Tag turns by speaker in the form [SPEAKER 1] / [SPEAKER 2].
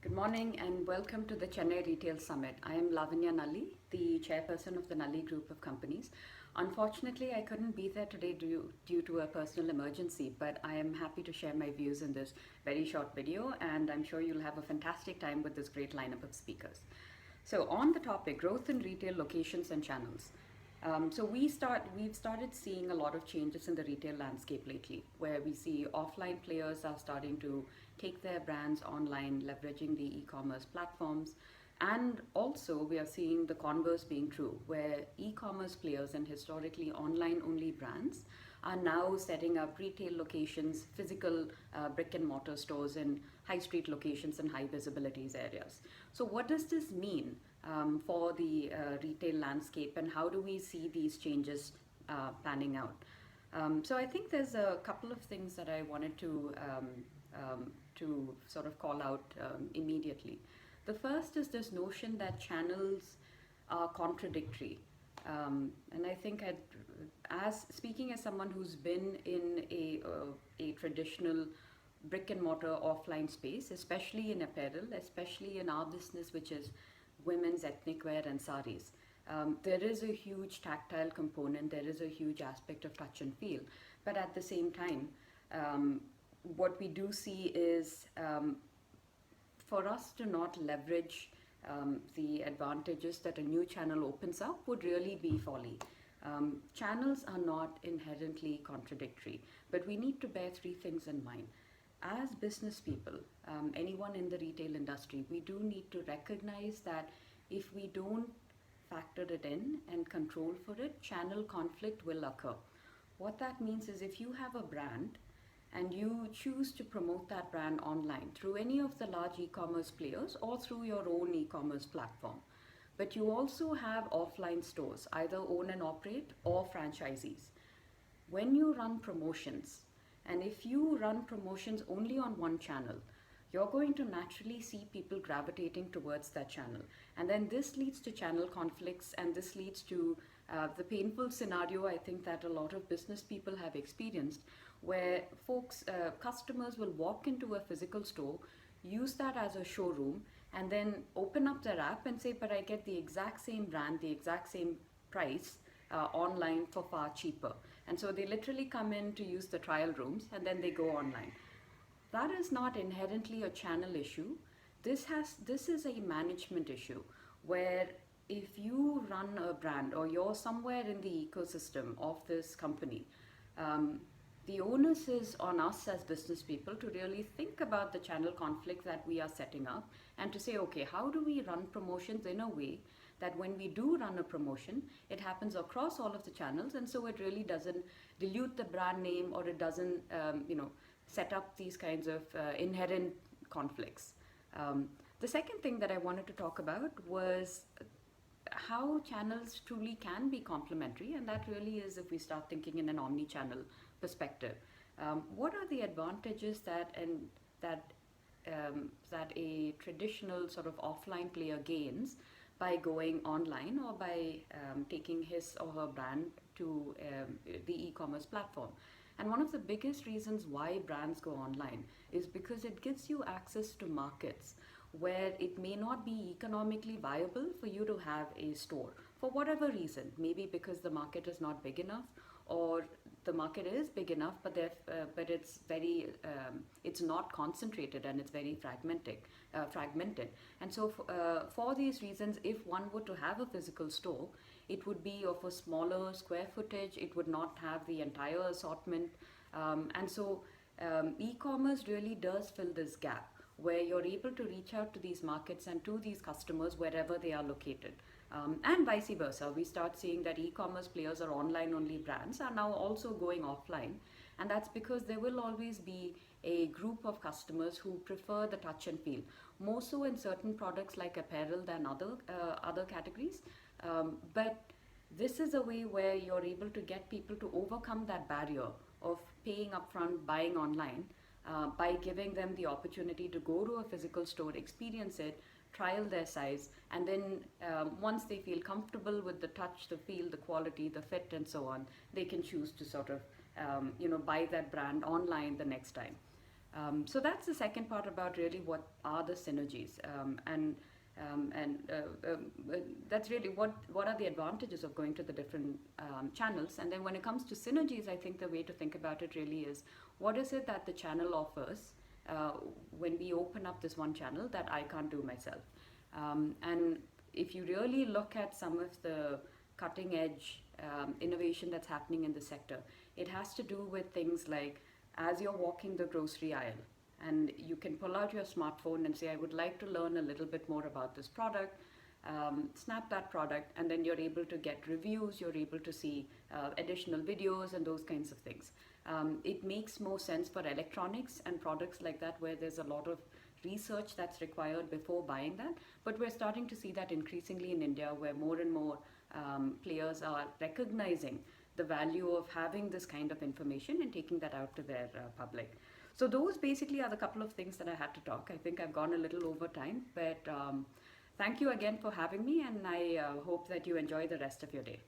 [SPEAKER 1] Good morning and welcome to the Chennai Retail Summit. I am Lavanya Nalli, the chairperson of the Nalli Group of Companies. Unfortunately, I couldn't be there today due to a personal emergency, but I am happy to share my views in this very short video, and I'm sure you'll have a fantastic time with this great lineup of speakers. So on the topic, growth in retail locations and channels. We've started seeing a lot of changes in the retail landscape lately, where we see offline players are starting to take their brands online, leveraging the e-commerce platforms. And also we are seeing the converse being true, where e-commerce players and historically online only brands are now setting up retail locations, physical brick and mortar stores in high street locations and high visibilities areas. So what does this mean for the retail landscape, and how do we see these changes panning out? So I think there's a couple of things that I wanted to sort of call out immediately. The first is this notion that channels are contradictory. And I think as speaking as someone who's been in a traditional brick and mortar offline space, especially in apparel, especially in our business, which is women's ethnic wear and saris, there is a huge tactile component, there is a huge aspect of touch and feel. But at the same time, what we do see is for us to not leverage the advantages that a new channel opens up would really be folly. Channels are not inherently contradictory, but we need to bear three things in mind. As business people, anyone in the retail industry, we do need to recognize that if we don't factor it in and control for it, channel conflict will occur. What that means is if you have a brand and you choose to promote that brand online through any of the large e-commerce players or through your own e-commerce platform, but you also have offline stores, either own and operate or franchisees. When you run promotions, and if you run promotions only on one channel, you're going to naturally see people gravitating towards that channel. And then this leads to channel conflicts, and this leads to the painful scenario I think that a lot of business people have experienced, where customers will walk into a physical store, use that as a showroom, and then open up their app and say, but I get the exact same brand, the exact same price online for far cheaper. And so they literally come in to use the trial rooms and then they go online. That is not inherently a channel issue. This is a management issue, where if you run a brand or you're somewhere in the ecosystem of this company, the onus is on us as business people to really think about the channel conflict that we are setting up and to say, okay, how do we run promotions in a way that when we do run a promotion, it happens across all of the channels, and so it really doesn't dilute the brand name, or it doesn't set up these kinds of inherent conflicts. The second thing that I wanted to talk about was how channels truly can be complementary, and that really is if we start thinking in an omni-channel perspective. What are the advantages that a traditional sort of offline player gains by going online, or by taking his or her brand to the e-commerce platform? And one of the biggest reasons why brands go online is because it gives you access to markets where it may not be economically viable for you to have a store for whatever reason. Maybe because the market is not big enough, or the market is big enough, but it's not concentrated and it's very fragmented. And so for these reasons, if one were to have a physical store, it would be of a smaller square footage, it would not have the entire assortment. And so e-commerce really does fill this gap, where you're able to reach out to these markets and to these customers wherever they are located. And vice versa, we start seeing that e-commerce players or online only brands are now also going offline. And that's because there will always be a group of customers who prefer the touch and feel, more so in certain products like apparel than other categories. But this is a way where you're able to get people to overcome that barrier of paying upfront, buying online, by giving them the opportunity to go to a physical store, experience it, trial their size, and then once they feel comfortable with the touch, the feel, the quality, the fit, and so on, they can choose to sort of buy that brand online the next time. So that's the second part about really what are the synergies, that's really what are the advantages of going to the different channels. And then when it comes to synergies, I think the way to think about it really is what is it that the channel offers when we open up this one channel that I can't do myself. And if you really look at some of the cutting edge innovation that's happening in the sector, it has to do with things like as you're walking the grocery aisle and you can pull out your smartphone and say, I would like to learn a little bit more about this product, snap that product, and then you're able to get reviews, you're able to see additional videos and those kinds of things. It makes more sense for electronics and products like that where there's a lot of research that's required before buying that, but we're starting to see that increasingly in India where more and more players are recognizing the value of having this kind of information and taking that out to their public. So those basically are the couple of things that I had to talk. I think I've gone a little over time, but thank you again for having me, and I hope that you enjoy the rest of your day.